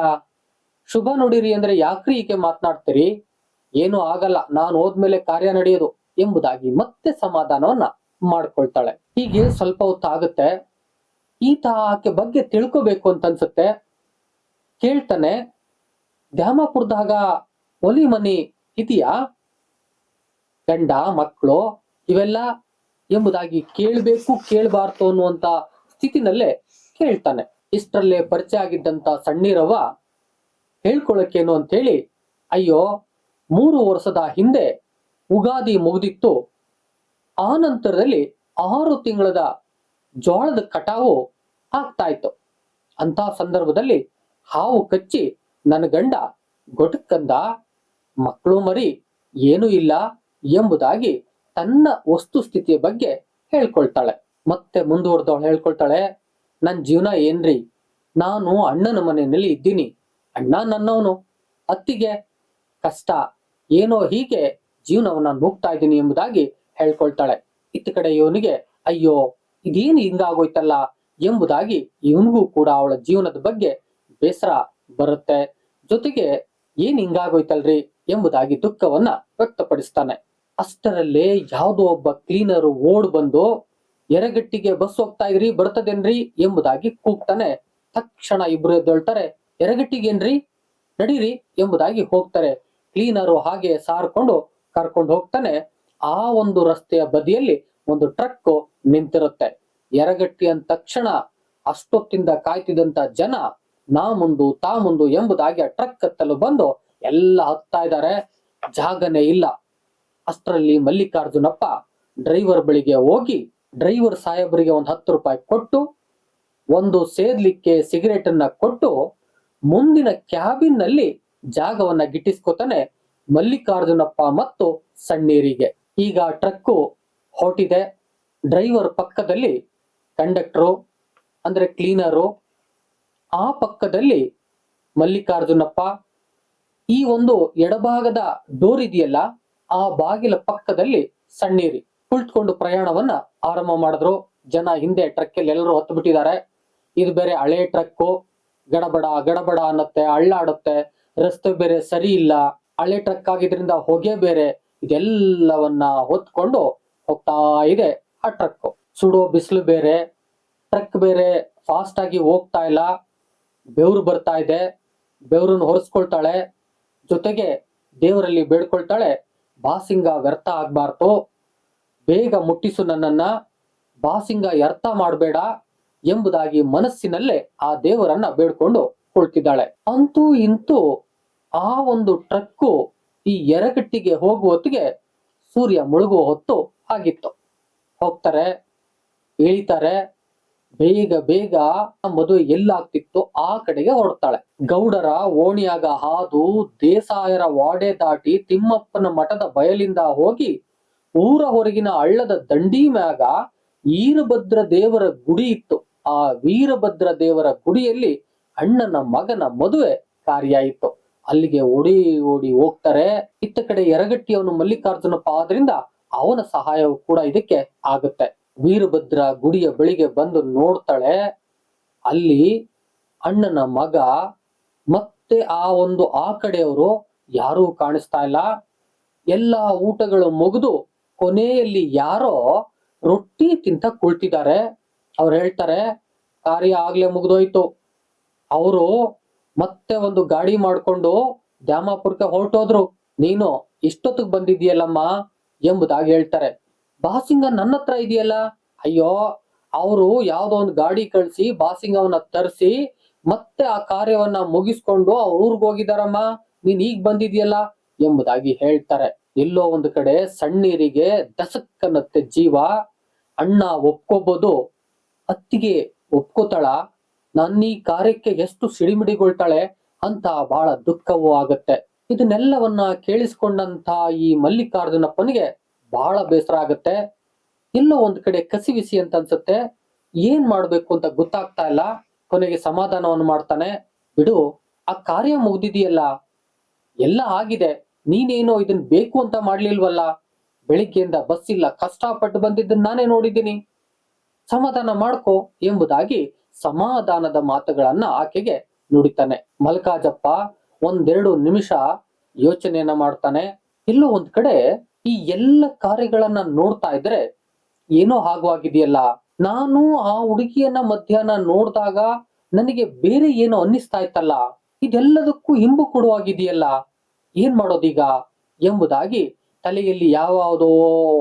ಶುಭ ನುಡಿರಿ ಅಂದ್ರೆ ಯಾಕ್ರಿ ಈಕೆ ಮಾತನಾಡ್ತೀರಿ? ಏನು ಆಗಲ್ಲ, ನಾನು ಹೋದ್ಮೇಲೆ ಕಾರ್ಯ ನಡೆಯೋದು ಎಂಬುದಾಗಿ ಮತ್ತೆ ಸಮಾಧಾನವನ್ನ ಮಾಡ್ಕೊಳ್ತಾಳೆ. ಹೀಗೆ ಸ್ವಲ್ಪ ಹೊತ್ತಾಗುತ್ತೆ. ಈತ ಆಕೆ ಬಗ್ಗೆ ತಿಳ್ಕೋಬೇಕು ಅಂತ ಅನ್ಸುತ್ತೆ. ಕೇಳ್ತಾನೆ, ದ್ಯಾಮಪುರದಾಗ ಒಲಿ ಮನಿ ಇದೆಯಾ? ಗಂಡ ಮಕ್ಕಳು ಇವೆಲ್ಲ ಎಂಬುದಾಗಿ ಕೇಳಬೇಕು ಕೇಳಬಾರ್ದು ಅನ್ನುವಂತ ಸ್ಥಿತಿನಲ್ಲೇ ಕೇಳ್ತಾನೆ. ಇಷ್ಟರಲ್ಲೇ ಪರಿಚಯ ಆಗಿದ್ದಂತ ಸಣ್ಣೀರವ್ವ ಹೇಳ್ಕೊಳಕ್ಕೇನು ಅಂತ ಹೇಳಿ, ಅಯ್ಯೋ 3 ವರ್ಷದ ಹಿಂದೆ ಉಗಾದಿ ಮುಗಿದಿತ್ತು, ಆ ನಂತರದಲ್ಲಿ 6 ತಿಂಗಳದ ಜೋಳದ ಕಟಾವು ಆಗ್ತಾ ಇತ್ತು. ಅಂತ ಸಂದರ್ಭದಲ್ಲಿ ಹಾವು ಕಚ್ಚಿ ನನ್ನ ಗಂಡ ಗೊಟಕ್ಕಂದ, ಮಕ್ಕಳು ಮರಿ ಏನೂ ಇಲ್ಲ ಎಂಬುದಾಗಿ ತನ್ನ ವಸ್ತು ಸ್ಥಿತಿಯ ಬಗ್ಗೆ ಹೇಳ್ಕೊಳ್ತಾಳೆ. ಮತ್ತೆ ಮುಂದುವರೆದವಳು ಹೇಳ್ಕೊಳ್ತಾಳೆ, ನನ್ ಜೀವನ ಏನ್ರಿ, ನಾನು ಅಣ್ಣನ ಮನೆಯಲ್ಲಿ ಇದ್ದೀನಿ, ಅಣ್ಣ ನನ್ನವನು, ಅತ್ತಿಗೆ ಕಷ್ಟ, ಏನೋ ಹೀಗೆ ಜೀವನವನ್ನ ನುಗ್ತಾ ಇದ್ದೀನಿ ಎಂಬುದಾಗಿ ಹೇಳ್ಕೊಳ್ತಾಳೆ. ಇತ್ತ ಕಡೆ ಇವನಿಗೆ ಅಯ್ಯೋ ಇದೇನು ಹಿಂಗಾಗೋಯ್ತಲ್ಲ ಎಂಬುದಾಗಿ ಇವನಿಗೂ ಕೂಡ ಅವಳ ಜೀವನದ ಬಗ್ಗೆ ಬೇಸರ ಬರುತ್ತೆ. ಜೊತೆಗೆ ಏನ್ ಹಿಂಗಾಗೋಯ್ತಲ್ರಿ ಎಂಬುದಾಗಿ ದುಃಖವನ್ನ ವ್ಯಕ್ತಪಡಿಸ್ತಾನೆ. ಅಷ್ಟರಲ್ಲೇ ಯಾವುದೋ ಒಬ್ಬ ಕ್ಲೀನರು ಓಡ್ ಬಂದು, ಯರಗಟ್ಟಿಗೆ ಬಸ್ ಹೋಗ್ತಾ ಇದ್ರಿ, ಬರ್ತದೇನ್ರಿ ಎಂಬುದಾಗಿ ಕೂಗ್ತಾನೆ. ತಕ್ಷಣ ಇಬ್ರು ಎದ್ದೊಳ್ತಾರೆ. ಯರಗಟ್ಟಿಗೇನ್ರಿ, ನಡೀರಿ ಎಂಬುದಾಗಿ ಹೋಗ್ತಾರೆ. ಕ್ಲೀನರು ಹಾಗೆ ಸಾರ್ಕೊಂಡು ಕರ್ಕೊಂಡು ಹೋಗ್ತಾನೆ. ಆ ಒಂದು ರಸ್ತೆಯ ಬದಿಯಲ್ಲಿ ಒಂದು ಟ್ರಕ್ ನಿಂತಿರುತ್ತೆ. ಯರಗಟ್ಟಿ ಅಂದ ತಕ್ಷಣ ಅಷ್ಟೊತ್ತಿಂದ ಕಾಯ್ತಿದ್ದಂತ ಜನ ನಾ ಮುಂದು ತಾ ಮುಂದು ಎಂಬುದಾಗಿ ಆ ಟ್ರಕ್ ಹತ್ತಲು ಬಂದು ಎಲ್ಲ ಹತ್ತಾ ಇದ್ದಾರೆ. ಜಾಗನೇ ಇಲ್ಲ. ಅಷ್ಟರಲ್ಲಿ ಮಲ್ಲಿಕಾರ್ಜುನಪ್ಪ ಡ್ರೈವರ್ ಬಳಿಗೆ ಹೋಗಿ ಡ್ರೈವರ್ ಸಾಹೇಬರಿಗೆ ಒಂದು 10 ರೂಪಾಯಿ ಕೊಟ್ಟು, ಒಂದು ಸೇದ್ಲಿಕ್ಕೆ ಸಿಗರೇಟ್ ಅನ್ನ ಕೊಟ್ಟು ಮುಂದಿನ ಕ್ಯಾಬಿನ್ ನಲ್ಲಿ ಜಾಗವನ್ನ ಗಿಟ್ಟಿಸ್ಕೊತಾನೆ ಮಲ್ಲಿಕಾರ್ಜುನಪ್ಪ ಮತ್ತು ಸಣ್ಣೀರಿಗೆ. ಈಗ ಟ್ರಕ್ಕು ಹೊರಟಿದೆ. ಡ್ರೈವರ್ ಪಕ್ಕದಲ್ಲಿ ಕಂಡಕ್ಟರು ಅಂದ್ರೆ ಕ್ಲೀನರು, ಆ ಪಕ್ಕದಲ್ಲಿ ಮಲ್ಲಿಕಾರ್ಜುನಪ್ಪ. ಈ ಒಂದು ಎಡಭಾಗದ ಡೋರ್ ಇದೆಯಲ್ಲ, ಆ ಬಾಗಿಲ ಪಕ್ಕದಲ್ಲಿ ಸಣ್ಣೀರಿ ಕುಳಿತುಕೊಂಡು ಪ್ರಯಾಣವನ್ನ ಆರಂಭ ಮಾಡಿದ್ರು. ಜನ ಹಿಂದೆ ಟ್ರಕ್ ಅಲ್ಲಿ ಎಲ್ಲರೂ ಹತ್ತು ಬಿಟ್ಟಿದ್ದಾರೆ. ಇದು ಬೇರೆ ಹಳೆ ಟ್ರಕ್ಕು, ಗಡಬಡ ಗಡಬಡ ಅನ್ನತ್ತೆ, ಅಳ್ಳಾಡುತ್ತೆ, ರಸ್ತೆ ಬೇರೆ ಸರಿ ಇಲ್ಲ. ಹಳೆ ಟ್ರಕ್ ಆಗಿದ್ರಿಂದ ಹೊಗೆ ಬೇರೆ, ಇದೆಲ್ಲವನ್ನ ಹೊತ್ಕೊಂಡು ಹೋಗ್ತಾ ಇದೆ ಆ ಟ್ರಕ್. ಸುಡೋ ಬಿಸಿಲು ಬೇರೆ, ಟ್ರಕ್ ಬೇರೆ ಫಾಸ್ಟ್ ಆಗಿ ಹೋಗ್ತಾ ಇಲ್ಲ, ಬೆವರು ಬರ್ತಾ ಇದೆ. ಬೆವರನ್ನು ಹೊರಿಸ್ಕೊಳ್ತಾಳೆ, ಜೊತೆಗೆ ದೇವರಲ್ಲಿ ಬೇಡ್ಕೊಳ್ತಾಳೆ, ಬಾಸಿಂಗ ವ್ಯರ್ಥ ಆಗ್ಬಾರ್ದು, ಬೇಗ ಮುಟ್ಟಿಸು ನನ್ನನ್ನ, ಬಾಸಿಂಗ ವ್ಯರ್ಥ ಮಾಡಬೇಡ ಎಂಬುದಾಗಿ ಮನಸ್ಸಿನಲ್ಲೇ ಆ ದೇವರನ್ನ ಬೇಡ್ಕೊಂಡು ಕುಳಿತಿದ್ದಾಳೆ. ಅಂತೂ ಇಂತೂ ಆ ಒಂದು ಟ್ರಕ್ಕು ಈ ಯರಗಟ್ಟಿಗೆ ಹೋಗುವ ಹೊತ್ತಿಗೆ ಸೂರ್ಯ ಮುಳುಗುವ ಹೊತ್ತು ಆಗಿತ್ತು. ಹೋಗ್ತಾರೆ, ಇಳಿತಾರೆ, ಬೇಗ ಬೇಗ ಮದುವೆ ಎಲ್ಲಾಗ್ತಿತ್ತು ಆ ಕಡೆಗೆ ಹೊರಡ್ತಾಳೆ. ಗೌಡರ ಓಣಿಯಾಗ ಹಾದು ದೇಸಾಯರ ವಾಡೆ ದಾಟಿ ತಿಮ್ಮಪ್ಪನ ಮಠದ ಬಯಲಿಂದ ಹೋಗಿ ಊರ ಹೊರಗಿನ ಹಳ್ಳದ ದಂಡಿ ಮ್ಯಾಗ ವೀರಭದ್ರ ದೇವರ ಗುಡಿ ಇತ್ತು. ಆ ವೀರಭದ್ರ ದೇವರ ಗುಡಿಯಲ್ಲಿ ಅಣ್ಣನ ಮಗನ ಮದುವೆ ಕಾರ್ಯ ಇತ್ತು. ಅಲ್ಲಿಗೆ ಓಡಿ ಓಡಿ ಹೋಗ್ತಾರೆ. ಇತ್ತ ಕಡೆ ಯರಗಟ್ಟಿಯವನು ಮಲ್ಲಿಕಾರ್ಜುನಪ್ಪ ಆದ್ರಿಂದ ಅವನ ಸಹಾಯವು ಕೂಡ ಇದಕ್ಕೆ ಆಗುತ್ತೆ. ವೀರಭದ್ರ ಗುಡಿಯ ಬಳಿಗೆ ಬಂದು ನೋಡ್ತಾಳೆ, ಅಲ್ಲಿ ಅಣ್ಣನ ಮಗ ಮತ್ತೆ ಆ ಕಡೆಯವರು ಯಾರೂ ಕಾಣಿಸ್ತಾ ಇಲ್ಲ. ಎಲ್ಲಾ ಊಟಗಳು ಮುಗಿದು ಕೊನೆಯಲ್ಲಿ ಯಾರೋ ರೊಟ್ಟಿ ತಿಂತ ಕುಳಿತಿದ್ದಾರೆ. ಅವ್ರು ಹೇಳ್ತಾರೆ, ಕಾರ್ಯ ಆಗ್ಲೇ ಮುಗಿದೋಯ್ತು, ಅವರು ಮತ್ತೆ ಒಂದು ಗಾಡಿ ಮಾಡ್ಕೊಂಡು ದ್ಯಾಮಾಪುರಕ್ಕೆ ಹೊರಟೋದ್ರು, ನೀನು ಇಷ್ಟೊತ್ತಿಗೆ ಬಂದಿದ್ದೀಯಲ್ಲಮ್ಮ ಎಂಬುದಾಗಿ ಹೇಳ್ತಾರೆ. ಬಾಸಿಂಗ ನನ್ನ ಹತ್ರ ಇದೆಯಲ್ಲ, ಅಯ್ಯೋ ಅವರು ಯಾವ್ದೋ ಒಂದು ಗಾಡಿ ಕಳಿಸಿ ಬಾಸಿಂಗವನ್ನ ತರಿಸಿ ಮತ್ತೆ ಆ ಕಾರ್ಯವನ್ನ ಮುಗಿಸ್ಕೊಂಡು ಅವ್ರ ಊರ್ಗ್ ಹೋಗಿದಾರಮ್ಮ, ನೀನ್ ಈಗ ಬಂದಿದ್ಯಲ್ಲ ಎಂಬುದಾಗಿ ಹೇಳ್ತಾರೆ. ಎಲ್ಲೋ ಒಂದು ಕಡೆ ಸಣ್ಣೀರಿಗೆ ದಸಕ್ಕನ್ನತ್ತೆ ಜೀವ. ಅಣ್ಣ ಒಪ್ಕೋಬಹುದು, ಅತ್ತಿಗೆ ಒಪ್ಕೋತಾಳ, ನನ್ನ ಈ ಕಾರ್ಯಕ್ಕೆ ಎಷ್ಟು ಸಿಡಿಮಿಡಿಗೊಳ್ತಾಳೆ ಅಂತ ಬಹಳ ದುಃಖವೂ ಆಗತ್ತೆ. ಇದನ್ನೆಲ್ಲವನ್ನ ಕೇಳಿಸ್ಕೊಂಡಂತ ಈ ಮಲ್ಲಿಕಾರ್ಜುನಪ್ಪನಿಗೆ ಬಹಳ ಬೇಸರ ಆಗತ್ತೆ. ಎಲ್ಲೋ ಒಂದ್ ಕಡೆ ಕಸಿವಿಸಿ ಅಂತ ಅನ್ಸುತ್ತೆ. ಏನ್ ಮಾಡ್ಬೇಕು ಅಂತ ಗೊತ್ತಾಗ್ತಾ ಇಲ್ಲ. ಕೊನೆಗೆ ಸಮಾಧಾನವನ್ನು ಮಾಡ್ತಾನೆ, ಬಿಡು, ಆ ಕಾರ್ಯ ಮುಗ್ದಿದೆಯಲ್ಲ, ಎಲ್ಲ ಆಗಿದೆ, ನೀನೇನೋ ಇದನ್ ಬೇಕು ಅಂತ ಮಾಡ್ಲಿಲ್ವಲ್ಲ, ಬೆಳಿಗ್ಗೆಯಿಂದ ಬಸ್ ಇಲ್ಲ, ಕಷ್ಟಪಟ್ಟು ಬಂದಿದ್ದನ್ನ ನಾನೇ ನೋಡಿದ್ದೀನಿ, ಸಮಾಧಾನ ಮಾಡ್ಕೋ ಎಂಬುದಾಗಿ ಸಮಾಧಾನದ ಮಾತುಗಳನ್ನ ಆಕೆಗೆ ನುಡಿತಾನೆ. ಮಲ್ಕಾಜಪ್ಪ ಒಂದೆರಡು ನಿಮಿಷ ಯೋಚನೆಯನ್ನ ಮಾಡ್ತಾನೆ. ಎಲ್ಲೋ ಒಂದ್ ಕಡೆ ಈ ಎಲ್ಲ ಕಾರ್ಯಗಳನ್ನ ನೋಡ್ತಾ ಇದ್ರೆ ಏನೋ ಆಗಿದೆಯಲ್ಲ, ನಾನು ಆ ಹುಡುಗಿಯನ್ನ ಮಧ್ಯಾಹ್ನ ನೋಡಿದಾಗ ನನಗೆ ಬೇರೆ ಏನೋ ಅನ್ನಿಸ್ತಾ ಇತ್ತಲ್ಲ, ಇದೆಲ್ಲದಕ್ಕೂ ಹಿಂಬು ಕೊಡುವಾಗಿದೆಯಲ್ಲ, ಏನ್ ಮಾಡೋದೀಗ ಎಂಬುದಾಗಿ ತಲೆಯಲ್ಲಿ ಯಾವ್ಯಾವುದೋ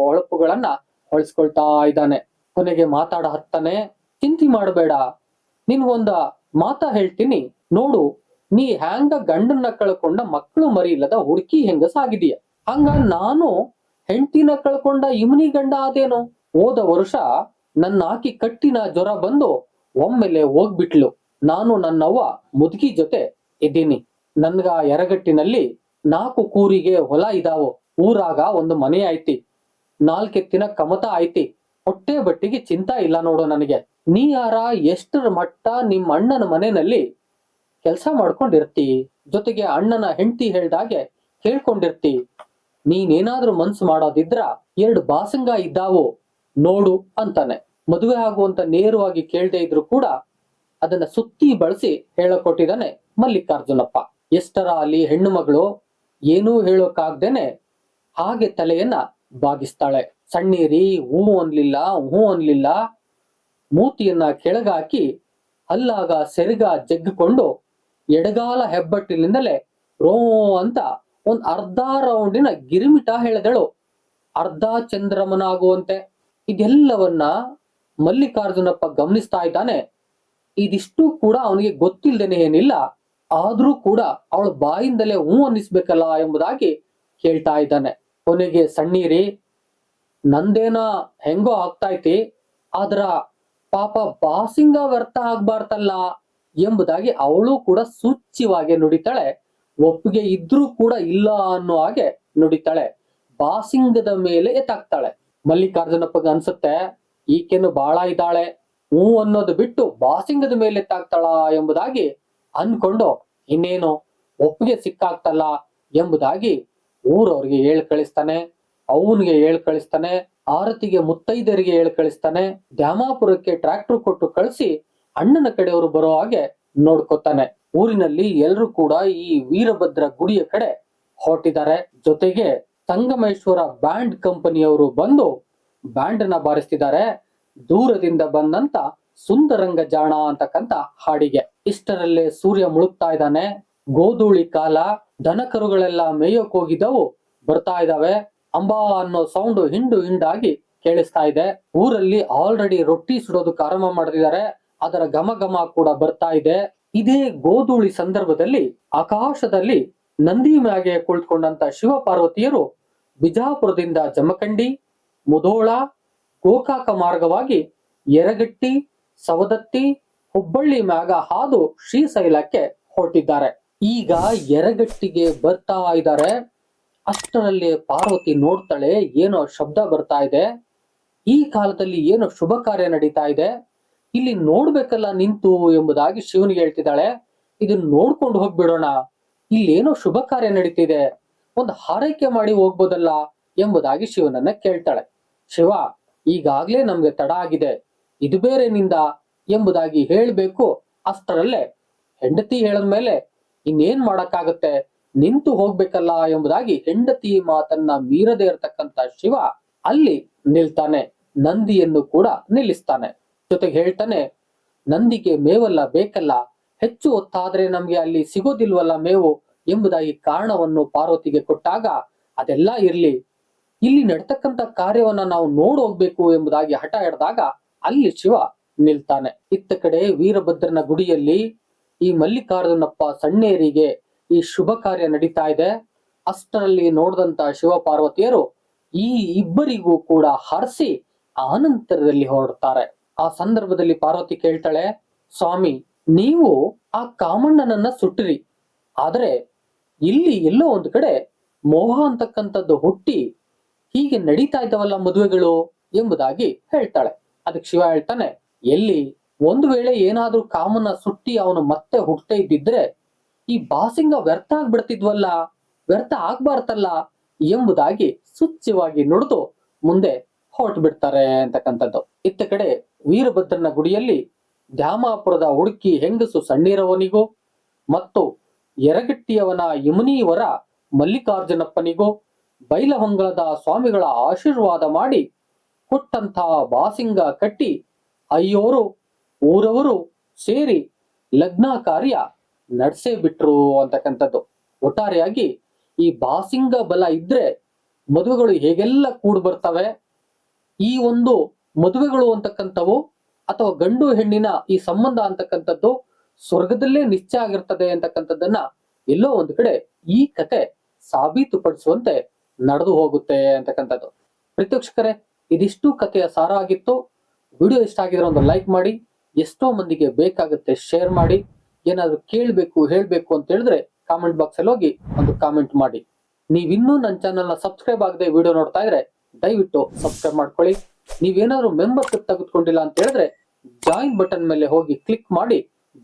ಹೊಳಪುಗಳನ್ನ ಹೊಳಿಸ್ಕೊಳ್ತಾ ಇದ್ದಾನೆ. ಕೊನೆಗೆ ಮಾತಾಡ ಹತ್ತಾನೆ, ಚಿಂತೆ ಮಾಡಬೇಡ, ನಿನ್ಗೊಂದ ಮಾತ ಹೇಳ್ತೀನಿ ನೋಡು, ನೀ ಹ್ಯಾಂಗ ಗಂಡನ್ನ ಕಳ್ಕೊಂಡ ಮಕ್ಕಳು ಮರಿ ಇಲ್ಲದ ಹುಡುಕಿ ಹೆಂಗಸಾಗಿದೀಯ, ಹಂಗ ನಾನು ಹೆಂಡತಿನ ಕಳ್ಕೊಂಡ ಇಮ್ನಿ ಗಂಡ ಆದೇನು. ಹೋದ ವರ್ಷ ನನ್ನ ಆಕಿ ಕಟ್ಟಿನ ಜ್ವರ ಬಂದು ಒಮ್ಮೆಲೆ ಹೋಗ್ಬಿಟ್ಲು. ನಾನು ನನ್ನವ್ವ ಮುದುಕಿ ಜೊತೆ ಇದ್ದೀನಿ. ನನ್ಗ ಯರಗಟ್ಟಿನಲ್ಲಿ 4 ಕೂರಿಗೆ ಹೊಲ ಇದಾವು, ಊರಾಗ ಒಂದು ಮನೆ ಐತಿ, 4 ಎತ್ತಿನ ಕಮತ ಐತಿ, ಹೊಟ್ಟೆ ಬಟ್ಟಿಗೆ ಚಿಂತಾ ಇಲ್ಲ ನೋಡು ನನಗೆ. ನೀ ಯಾರ ಎಷ್ಟರ ಮಟ್ಟ ನಿಮ್ಮ ಅಣ್ಣನ ಮನೆಯಲ್ಲಿ ಕೆಲಸ ಮಾಡ್ಕೊಂಡಿರ್ತಿ, ಜೊತೆಗೆ ಅಣ್ಣನ ಹೆಂಡತಿ ಹೇಳ್ದಾಗೆ ಕೇಳ್ಕೊಂಡಿರ್ತಿ. ನೀನೇನಾದ್ರೂ ಮನ್ಸು ಮಾಡೋದಿದ್ರ 2 ಬಾಸಂಗ ಇದ್ದಾವು ನೋಡು ಅಂತಾನೆ. ಮದುವೆ ಆಗುವಂತ ನೇರವಾಗಿ ಕೇಳ್ದೆ ಇದ್ರು ಕೂಡ ಅದನ್ನ ಸುತ್ತಿ ಬಳಸಿ ಹೇಳಕೊಟ್ಟಿದ್ದಾನೆ ಮಲ್ಲಿಕಾರ್ಜುನಪ್ಪ. ಎಷ್ಟರ ಅಲ್ಲಿ ಹೆಣ್ಣು ಮಗಳು ಏನೂ ಹೇಳೋಕಾಗ್ದೇನೆ ಹಾಗೆ ತಲೆಯನ್ನ ಬಾಗಿಸ್ತಾಳೆ. ಸಣ್ಣೀರಿ ಹೂ ಅನ್ಲಿಲ್ಲ, ಮೂತಿಯನ್ನ ಕೆಳಗಾಕಿ ಹಲ್ಲಾಗ ಸೆರಗ ಜಗ್ಗಿಕೊಂಡು ಎಡಗಾಲ ಹೆಬ್ಬಟ್ಟಿನಿಂದಲೇ ರೋ ಅಂತ ಒಂದ್ ಅರ್ಧ ರೌಂಡಿನ ಗಿರಿಮಿಟ ಹೇಳಿದಳು, ಅರ್ಧ ಚಂದ್ರಮನಾಗುವಂತೆ. ಇದೆಲ್ಲವನ್ನ ಮಲ್ಲಿಕಾರ್ಜುನಪ್ಪ ಗಮನಿಸ್ತಾ ಇದ್ದಾನೆ. ಇದಿಷ್ಟು ಕೂಡ ಅವನಿಗೆ ಗೊತ್ತಿಲ್ದೇನೆ ಏನಿಲ್ಲ, ಆದ್ರೂ ಕೂಡ ಅವಳ ಬಾಯಿಂದಲೇ ಹೂ ಅನ್ನಿಸ್ಬೇಕಲ್ಲ ಎಂಬುದಾಗಿ ಕೇಳ್ತಾ ಇದ್ದಾನೆ. ಕೊನೆಗೆ ಸಣ್ಣೀರಿ, ನಂದೇನ ಹೆಂಗೋ ಆಗ್ತೈತಿ, ಆದ್ರ ಪಾಪ ಬಾಸಿಂಗ ವ್ಯರ್ಥ ಆಗ್ಬಾರ್ದಲ್ಲ ಎಂಬುದಾಗಿ ಅವಳು ಕೂಡ ಸೂಚ್ಯವಾಗಿ ನುಡಿತಾಳೆ. ಒಪ್ಪಿಗೆ ಇದ್ರೂ ಕೂಡ ಇಲ್ಲ ಅನ್ನೋ ಹಾಗೆ ನುಡಿತಾಳೆ. ಬಾಸಿಂಗದ ಮೇಲೆ ಎತ್ತಾಕ್ತಾಳೆ. ಮಲ್ಲಿಕಾರ್ಜುನಪ್ಪಗೆ ಅನ್ಸುತ್ತೆ, ಈಕೆನು ಬಾಳ ಇದ್ದಾಳೆ, ಹೂ ಅನ್ನೋದು ಬಿಟ್ಟು ಬಾಸಿಂಗದ ಮೇಲೆ ಎತ್ತಾಕ್ತಾಳ ಎಂಬುದಾಗಿ ಅನ್ಕೊಂಡು ಇನ್ನೇನು ಒಪ್ಪಿಗೆ ಸಿಕ್ಕಾಗ್ತಲ್ಲ ಎಂಬುದಾಗಿ ಊರವ್ರಿಗೆ ಹೇಳ್ ಕಳಿಸ್ತಾನೆ. ಅವನಿಗೆ ಹೇಳ್ ಕಳಿಸ್ತಾನೆ, ಆರತಿಗೆ ಮುತ್ತೈದರಿಗೆ ಹೇಳ್ ಕಳಿಸ್ತಾನೆ, ದ್ಯಾಮಾಪುರಕ್ಕೆ ಟ್ರ್ಯಾಕ್ಟರ್ ಕೊಟ್ಟು ಕಳಿಸಿ ಅಣ್ಣನ ಕಡೆಯವರು ಬರೋ ಹಾಗೆ ನೋಡ್ಕೊತಾನೆ. ಊರಿನಲ್ಲಿ ಎಲ್ರು ಕೂಡ ಈ ವೀರಭದ್ರ ಗುಡಿಯ ಕಡೆ ಹೊರಟಿದ್ದಾರೆ. ಜೊತೆಗೆ ಸಂಗಮೇಶ್ವರ ಬ್ಯಾಂಡ್ ಕಂಪನಿಯವರು ಬಂದು ಬ್ಯಾಂಡ್ ನ ಬಾರಿಸ್ತಿದ್ದಾರೆ. ದೂರದಿಂದ ಬಂದಂತ ಸುಂದರಂಗ ಜಾಣ ಅಂತಕ್ಕಂತ ಹಾಡಿಗೆ. ಇಷ್ಟರಲ್ಲೇ ಸೂರ್ಯ ಮುಳುಗ್ತಾ ಇದ್ದಾನೆ. ಗೋಧೂಳಿ ಕಾಲ, ದನಕರುಗಳೆಲ್ಲ ಮೇಯೋಕ್ ಹೋಗಿದ್ದವು ಬರ್ತಾ ಇದಾವೆ. ಅಂಬಾ ಅನ್ನೋ ಸೌಂಡ್ ಹಿಂಡು ಹಿಂಡಾಗಿ ಕೇಳಿಸ್ತಾ ಇದೆ. ಊರಲ್ಲಿ ಆಲ್ರೆಡಿ ರೊಟ್ಟಿ ಸುಡೋದಕ್ಕೆ ಆರಂಭ ಮಾಡ್ತಿದ್ದಾರೆ. ಅದರ ಘಮ ಘಮ ಕೂಡ ಬರ್ತಾ ಇದೆ. ಇದೇ ಗೋಧೂಳಿ ಸಂದರ್ಭದಲ್ಲಿ ಆಕಾಶದಲ್ಲಿ ನಂದಿ ಮ್ಯಾಗೆ ಕುಳಿತುಕೊಂಡಂತ ಶಿವ ಪಾರ್ವತಿಯರು ಬಿಜಾಪುರದಿಂದ ಜಮಖಂಡಿ, ಮುಧೋಳ, ಗೋಕಾಕ ಮಾರ್ಗವಾಗಿ ಯರಗಟ್ಟಿ, ಸವದತ್ತಿ, ಹುಬ್ಬಳ್ಳಿ ಮ್ಯಾಗ ಹಾದು ಶ್ರೀಶೈಲಕ್ಕೆ ಹೊರಟಿದ್ದಾರೆ. ಈಗ ಯರಗಟ್ಟಿಗೆ ಬರ್ತಾ ಇದ್ದಾರೆ. ಅಷ್ಟರಲ್ಲಿ ಪಾರ್ವತಿ ನೋಡ್ತಾಳೆ, ಏನೋ ಶಬ್ದ ಬರ್ತಾ ಇದೆ. ಈ ಕಾಲದಲ್ಲಿ ಏನೋ ಶುಭ ಕಾರ್ಯ ನಡೀತಾ ಇದೆ, ಇಲ್ಲಿ ನೋಡ್ಬೇಕಲ್ಲ ನಿಂತು ಎಂಬುದಾಗಿ ಶಿವನಿಗೆ ಹೇಳ್ತಿದ್ದಾಳೆ. ಇದನ್ನ ನೋಡ್ಕೊಂಡು ಹೋಗ್ಬಿಡೋಣ, ಇಲ್ಲೇನೋ ಶುಭ ಕಾರ್ಯ ನಡೀತಿದೆ, ಒಂದು ಹಾರೈಕೆ ಮಾಡಿ ಹೋಗ್ಬೋದಲ್ಲ ಎಂಬುದಾಗಿ ಶಿವನನ್ನ ಕೇಳ್ತಾಳೆ. ಶಿವ, ಈಗಾಗ್ಲೇ ನಮ್ಗೆ ತಡ ಆಗಿದೆ, ಇದು ಬೇರೆ ನಿಂದ ಎಂಬುದಾಗಿ ಹೇಳ್ಬೇಕು. ಅಷ್ಟರಲ್ಲೇ ಹೆಂಡತಿ ಹೇಳದ್ಮೇಲೆ ಇನ್ನೇನ್ ಮಾಡಕ್ಕಾಗತ್ತೆ, ನಿಂತು ಹೋಗ್ಬೇಕಲ್ಲ ಎಂಬುದಾಗಿ ಹೆಂಡತಿ ಮಾತನ್ನ ಮೀರದೇ ಇರತಕ್ಕಂತ ಶಿವ ಅಲ್ಲಿ ನಿಲ್ತಾನೆ. ನಂದಿಯನ್ನು ಕೂಡ ನಿಲ್ಲಿಸ್ತಾನೆ. ಜೊತೆಗೆ ಹೇಳ್ತಾನೆ, ನಂದಿಗೆ ಮೇವಲ್ಲ ಬೇಕಲ್ಲ, ಹೆಚ್ಚು ಹೊತ್ತಾದ್ರೆ ನಮ್ಗೆ ಅಲ್ಲಿ ಸಿಗೋದಿಲ್ವಲ್ಲ ಮೇವು ಎಂಬುದಾಗಿ ಕಾರಣವನ್ನು ಪಾರ್ವತಿಗೆ ಕೊಟ್ಟಾಗ, ಅದೆಲ್ಲ ಇರ್ಲಿ, ಇಲ್ಲಿ ನಡ್ತಕ್ಕಂತ ಕಾರ್ಯವನ್ನ ನಾವು ನೋಡೋಗ್ಬೇಕು ಎಂಬುದಾಗಿ ಹಠ ಹಿಡಿದಾಗ ಅಲ್ಲಿ ಶಿವ ನಿಲ್ತಾನೆ. ಇತ್ತ ಕಡೆ ವೀರಭದ್ರನ ಗುಡಿಯಲ್ಲಿ ಈ ಮಲ್ಲಿಕಾರ್ಜುನಪ್ಪ ಸಣ್ಣೇರಿಗೆ ಈ ಶುಭ ಕಾರ್ಯ ನಡೀತಾ ಇದೆ. ಅಷ್ಟರಲ್ಲಿ ನೋಡಿದಂತ ಶಿವ ಪಾರ್ವತಿಯರು ಈ ಇಬ್ಬರಿಗೂ ಕೂಡ ಹರಸಿ ಆನಂತರದಲ್ಲಿ ಹೊರಡ್ತಾರೆ. ಆ ಸಂದರ್ಭದಲ್ಲಿ ಪಾರ್ವತಿ ಕೇಳ್ತಾಳೆ, ಸ್ವಾಮಿ, ನೀವು ಆ ಕಾಮಣ್ಣನನ್ನ ಸುಟ್ಟಿರಿ, ಆದ್ರೆ ಇಲ್ಲಿ ಎಲ್ಲೋ ಒಂದು ಕಡೆ ಮೋಹ ಅಂತಕ್ಕಂಥದ್ದು ಹುಟ್ಟಿ ಹೀಗೆ ನಡೀತಾ ಇದ್ದವಲ್ಲ ಮದುವೆಗಳು ಎಂಬುದಾಗಿ ಹೇಳ್ತಾಳೆ. ಅದಕ್ಕೆ ಶಿವ ಹೇಳ್ತಾನೆ, ಎಲ್ಲಿ ಒಂದು ವೇಳೆ ಏನಾದ್ರೂ ಕಾಮನ್ನ ಸುಟ್ಟಿ ಅವನು ಮತ್ತೆ ಹುಟ್ಟೇ ಇದ್ದಿದ್ರೆ ಈ ಬಾಸಿಂಗ ವ್ಯರ್ಥ ಆಗ್ಬಿಡ್ತಿದ್ವಲ್ಲ, ವ್ಯರ್ಥ ಆಗ್ಬಾರ್ದಲ್ಲ ಎಂಬುದಾಗಿ ಸೂಚ್ಯವಾಗಿ ನುಡಿದು ಮುಂದೆ ಹೊರಟು ಬಿಡ್ತಾರೆ ಅಂತಕ್ಕಂಥದ್ದು. ಇತ್ತ ಕಡೆ ವೀರಭದ್ರನ ಗುಡಿಯಲ್ಲಿ ದ್ಯಾಮಾಪುರದ ಹುಡುಕಿ ಹೆಂಗಸು ಸಣ್ಣೀರವನಿಗೂ ಮತ್ತು ಯರಗಟ್ಟಿಯವನ ಯಮುನೀವರ ಮಲ್ಲಿಕಾರ್ಜುನಪ್ಪನಿಗೂ ಬೈಲಹೊಂಗಲದ ಸ್ವಾಮಿಗಳ ಆಶೀರ್ವಾದ ಮಾಡಿ ಕೊಟ್ಟಂತ ಬಾಸಿಂಗ ಕಟ್ಟಿ ಅಯ್ಯೋರು ಊರವರು ಸೇರಿ ಲಗ್ನ ಕಾರ್ಯ ನಡೆಸೇ ಬಿಟ್ರು ಅಂತಕ್ಕಂಥದ್ದು. ಒಟ್ಟಾರೆಯಾಗಿ ಈ ಬಾಸಿಂಗ ಬಲ ಇದ್ರೆ ಮದುವೆಗಳು ಹೇಗೆಲ್ಲ ಕೂಡ್ ಬರ್ತವೆ. ಈ ಒಂದು ಮದುವೆಗಳು ಅಂತಕ್ಕಂಥವು ಅಥವಾ ಗಂಡು ಹೆಣ್ಣಿನ ಈ ಸಂಬಂಧ ಅಂತಕ್ಕಂಥದ್ದು ಸ್ವರ್ಗದಲ್ಲೇ ನಿಶ್ಚಯ ಆಗಿರ್ತದೆ ಅಂತಕ್ಕಂಥದ್ದನ್ನ ಎಲ್ಲೋ ಒಂದು ಕಡೆ ಈ ಕತೆ ಸಾಬೀತುಪಡಿಸುವಂತೆ ನಡೆದು ಹೋಗುತ್ತೆ ಅಂತಕ್ಕಂಥದ್ದು. ಪ್ರೀತಿವೀಕ್ಷಕರೇ, ಇದಿಷ್ಟು ಕಥೆಯ ಸಾರ ಆಗಿತ್ತು. ವಿಡಿಯೋ ಇಷ್ಟ ಆಗಿದ್ರೆ ಒಂದು ಲೈಕ್ ಮಾಡಿ, ಎಷ್ಟೋ ಮಂದಿಗೆ ಬೇಕಾಗುತ್ತೆ ಶೇರ್ ಮಾಡಿ. ಏನಾದ್ರು ಕೇಳ್ಬೇಕು ಹೇಳ್ಬೇಕು ಅಂತ ಹೇಳಿದ್ರೆ ಕಾಮೆಂಟ್ ಬಾಕ್ಸ್ ಅಲ್ಲಿ ಹೋಗಿ ಒಂದು ಕಾಮೆಂಟ್ ಮಾಡಿ. ನೀವಿನ್ನೂ ನನ್ನ ಚಾನೆಲ್ ನ ಸಬ್ಸ್ಕ್ರೈಬ್ ಆಗದೆ ವಿಡಿಯೋ ನೋಡ್ತಾ ಇದ್ರೆ ದಯವಿಟ್ಟು ಸಬ್ಸ್ಕ್ರೈಬ್ ಮಾಡ್ಕೊಳ್ಳಿ. ನೀವೇನಾದ್ರು ಮೆಂಬರ್ಶಿಪ್ ತೆಗೆದುಕೊಂಡಿಲ್ಲ ಅಂತ ಹೇಳಿದ್ರೆ ಜಾಯಿನ್ ಬಟನ್ ಮೇಲೆ ಹೋಗಿ ಕ್ಲಿಕ್ ಮಾಡಿ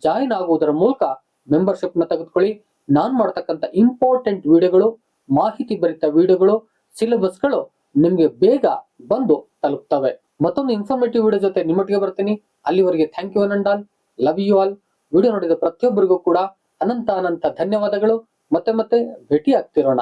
ಜಾಯಿನ್ ಆಗುವುದರ ಮೂಲಕ ಮೆಂಬರ್ಶಿಪ್ ನ ತೆಗೆದುಕೊಳ್ಳಿ. ನಾನ್ ಮಾಡ್ತಕ್ಕಂಥ ಇಂಪಾರ್ಟೆಂಟ್ ವಿಡಿಯೋಗಳು, ಮಾಹಿತಿ ಭರಿತ ವಿಡಿಯೋಗಳು, ಸಿಲೆಬಸ್ಗಳು ನಿಮ್ಗೆ ಬೇಗ ಬಂದು ತಲುಪ್ತವೆ. ಮತ್ತೊಂದು ಇನ್ಫಾರ್ಮೇಟಿವ್ ವಿಡಿಯೋ ಜೊತೆ ನಿಮ್ಮೊಟ್ಟಿಗೆ ಬರ್ತೀನಿ. ಅಲ್ಲಿವರೆಗೆ thank you one and all, love you all. Video ನೋಡಿದ ಪ್ರತಿಯೊಬ್ಬರಿಗೂ ಕೂಡ ಅನಂತ ಧನ್ಯವಾದಗಳು. ಮತ್ತೆ ಭೇಟಿ ಆಗ್ತಿರೋಣ.